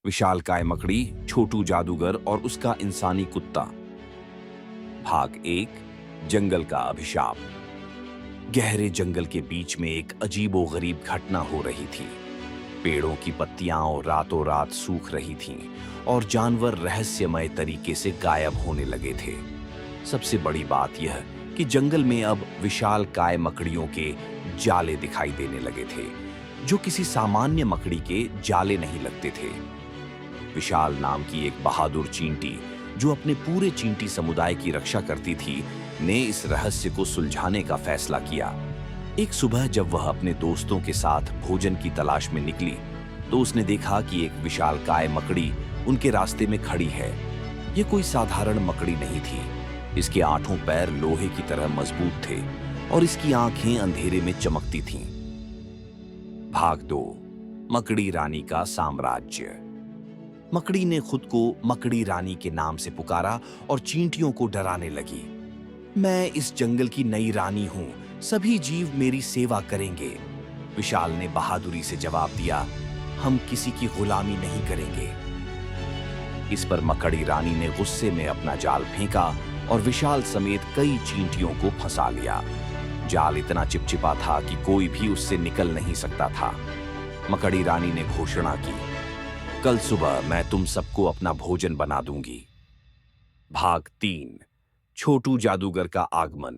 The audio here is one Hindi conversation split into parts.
विशालकाय मकड़ी, छोटू जादूगर और उसका इंसानी कुत्ता। भाग एक, जंगल का अभिशाप। गहरे जंगल के बीच में एक अजीबोगरीब घटना हो रही थी। पेड़ों की पत्तियां और रातों रात सूख रही थीं और जानवर रहस्यमय तरीके से गायब होने लगे थे। सबसे बड़ी बात यह कि जंगल में अब विशालकाय मकड़ियों के जाले दिखाई देने लगे थे, जो किसी सामान्य मकड़ी के जाले नहीं लगते थे। विशाल नाम की एक बहादुर चींटी, जो अपने पूरे चींटी समुदाय की रक्षा करती थी, ने इस रहस्य को सुलझाने का फैसला किया। एक सुबह जब वह अपने दोस्तों के साथ भोजन की तलाश में निकली, तो उसने देखा कि एक विशालकाय मकड़ी उनके रास्ते में खड़ी है। यह कोई साधारण मकड़ी नहीं थी। इसके आठों पैर लोहे की तरह मजबूत थे और इसकी आंखें अंधेरे में चमकती थीं। भाग 2, मकड़ी रानी का साम्राज्य। मकड़ी ने खुद को मकड़ी रानी के नाम से पुकारा और चींटियों को डराने लगी। मैं इस जंगल की नई रानी हूं, सभी जीव मेरी सेवा करेंगे। विशाल ने बहादुरी से जवाब दिया, हम किसी की गुलामी नहीं करेंगे। इस पर मकड़ी रानी ने गुस्से में अपना जाल फेंका और विशाल समेत कई चींटियों को फंसा लिया। जाल इतना चिपचिपा था कि कोई भी उससे निकल नहीं सकता था। मकड़ी रानी ने घोषणा की, कल सुबह मैं तुम सबको अपना भोजन बना दूंगी। भाग 3, छोटू जादूगर का आगमन।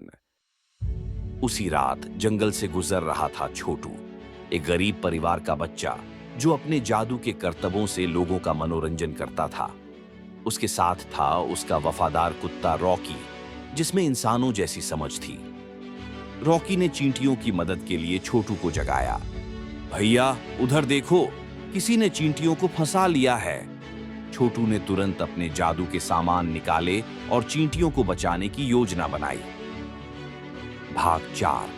उसी रात जंगल से गुजर रहा था छोटू, एक गरीब परिवार का बच्चा जो अपने जादू के करतबों से लोगों का मनोरंजन करता था। उसके साथ था उसका वफादार कुत्ता रॉकी, जिसमें इंसानों जैसी समझ थी। रॉकी ने चींटियों की मदद के लिए छोटू को जगाया। भैया, उधर देखो, किसी ने चींटियों को फंसा लिया है। छोटू ने तुरंत अपने जादू के सामान निकाले और चींटियों को बचाने की योजना बनाई। भाग 4,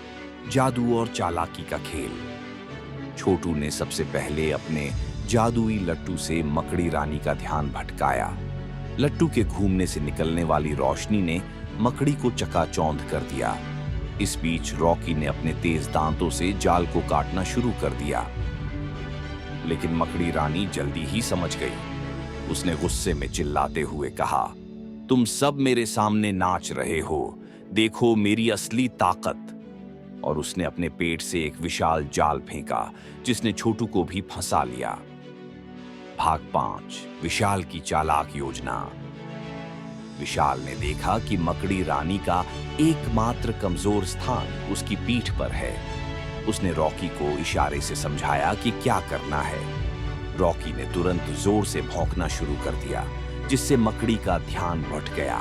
जादू और चालाकी का खेल। छोटू ने सबसे पहले अपने जादुई लट्टू से मकड़ी रानी का ध्यान भटकाया। लट्टू के घूमने से निकलने वाली रोशनी ने मकड़ी को चकाचौंध कर दिया। इस बीच रॉकी ने अपने तेज दांतों से जाल को काटना शुरू कर दिया, लेकिन मकड़ी रानी जल्दी ही समझ गई। उसने गुस्से में चिल्लाते हुए कहा, तुम सब मेरे सामने नाच रहे हो, देखो मेरी असली ताकत। और उसने अपने पेट से एक विशाल जाल फेंका, जिसने छोटू को भी फंसा लिया। भाग 5, विशाल की चालाक योजना। विशाल ने देखा कि मकड़ी रानी का एकमात्र कमजोर स्थान उसकी पीठ पर है। उसने रॉकी को इशारे से समझाया कि क्या करना है। रॉकी ने तुरंत जोर से भौंकना शुरू कर दिया, जिससे मकड़ी का ध्यान भटक गया।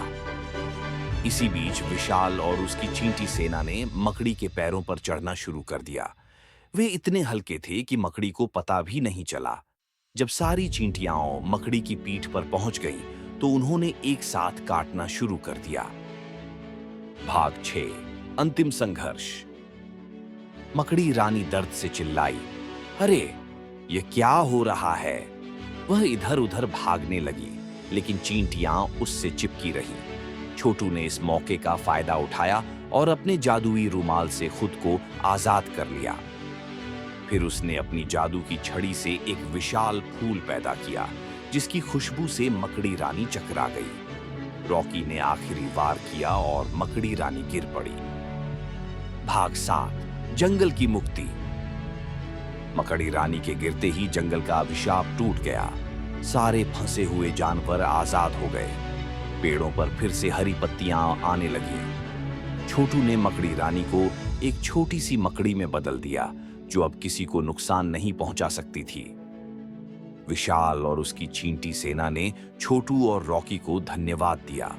इसी बीच विशाल और उसकी चींटी सेना ने मकड़ी के पैरों पर चढ़ना शुरू कर दिया। वे इतने हल्के थे कि मकड़ी को पता भी नहीं चला। जब सारी चींटियां मकड़ी की पीठ पर पहुंच गईं, तो उन्होंने एक साथ काटना शुरू कर दिया। भाग 6, अंतिम संघर्ष। मकड़ी रानी दर्द से चिल्लाई, अरे ये क्या हो रहा है। वह इधर उधर भागने लगी, लेकिन चींटियां उससे चिपकी रहीं। छोटू ने इस मौके का फायदा उठाया और अपने जादुई रुमाल से खुद को आजाद कर लिया। फिर उसने अपनी जादू की छड़ी से एक विशाल फूल पैदा किया, जिसकी खुशबू से मकड़ी रानी चकरा गई। रॉकी ने आखिरी वार किया और मकड़ी रानी गिर पड़ी। भाग 7, जंगल की मुक्ति। मकड़ी रानी के गिरते ही जंगल का अभिशाप टूट गया। सारे फंसे हुए जानवर आजाद हो गए। पेड़ों पर फिर से हरी पत्तियां आने लगी। छोटू ने मकड़ी रानी को एक छोटी सी मकड़ी में बदल दिया, जो अब किसी को नुकसान नहीं पहुंचा सकती थी। विशाल और उसकी चींटी सेना ने छोटू और रॉकी को धन्यवाद दिया।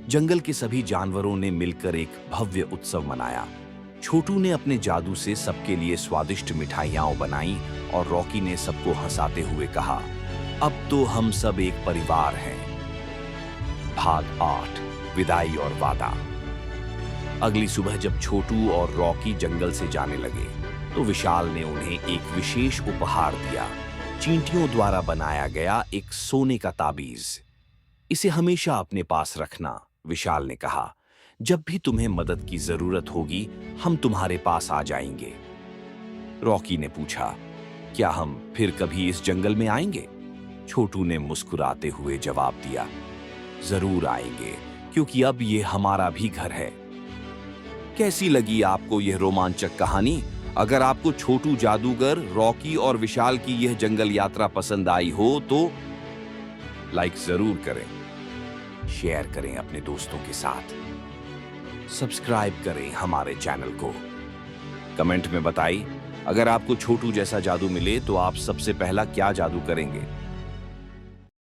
जंगल के सभी जानवरों ने मिलकर एक भव्य उत्सव मनाया। छोटू ने अपने जादू से सबके लिए स्वादिष्ट मिठाइयां बनाई और रॉकी ने सबको हंसाते हुए कहा, अब तो हम सब एक परिवार हैं। भाग 8, विदाई और वादा। अगली सुबह जब छोटू और रॉकी जंगल से जाने लगे, तो विशाल ने उन्हें एक विशेष उपहार दिया, चींटियों द्वारा बनाया गया एक सोने का ताबीज। इसे हमेशा अपने पास रखना, विशाल ने कहा। जब भी तुम्हें मदद की जरूरत होगी, हम तुम्हारे पास आ जाएंगे। रॉकी ने पूछा, क्या हम फिर कभी इस जंगल में आएंगे? छोटू ने मुस्कुराते हुए जवाब दिया, जरूर आएंगे, क्योंकि अब ये हमारा भी घर है। कैसी लगी आपको यह रोमांचक कहानी? अगर आपको छोटू जादूगर, रॉकी और विशाल की यह जंगल यात्रा पसंद आई हो तो लाइक जरूर करें, शेयर करें अपने दोस्तों के साथ, सब्सक्राइब करें हमारे चैनल को। कमेंट में बताइए, अगर आपको छोटू जैसा जादू मिले तो आप सबसे पहला क्या जादू करेंगे।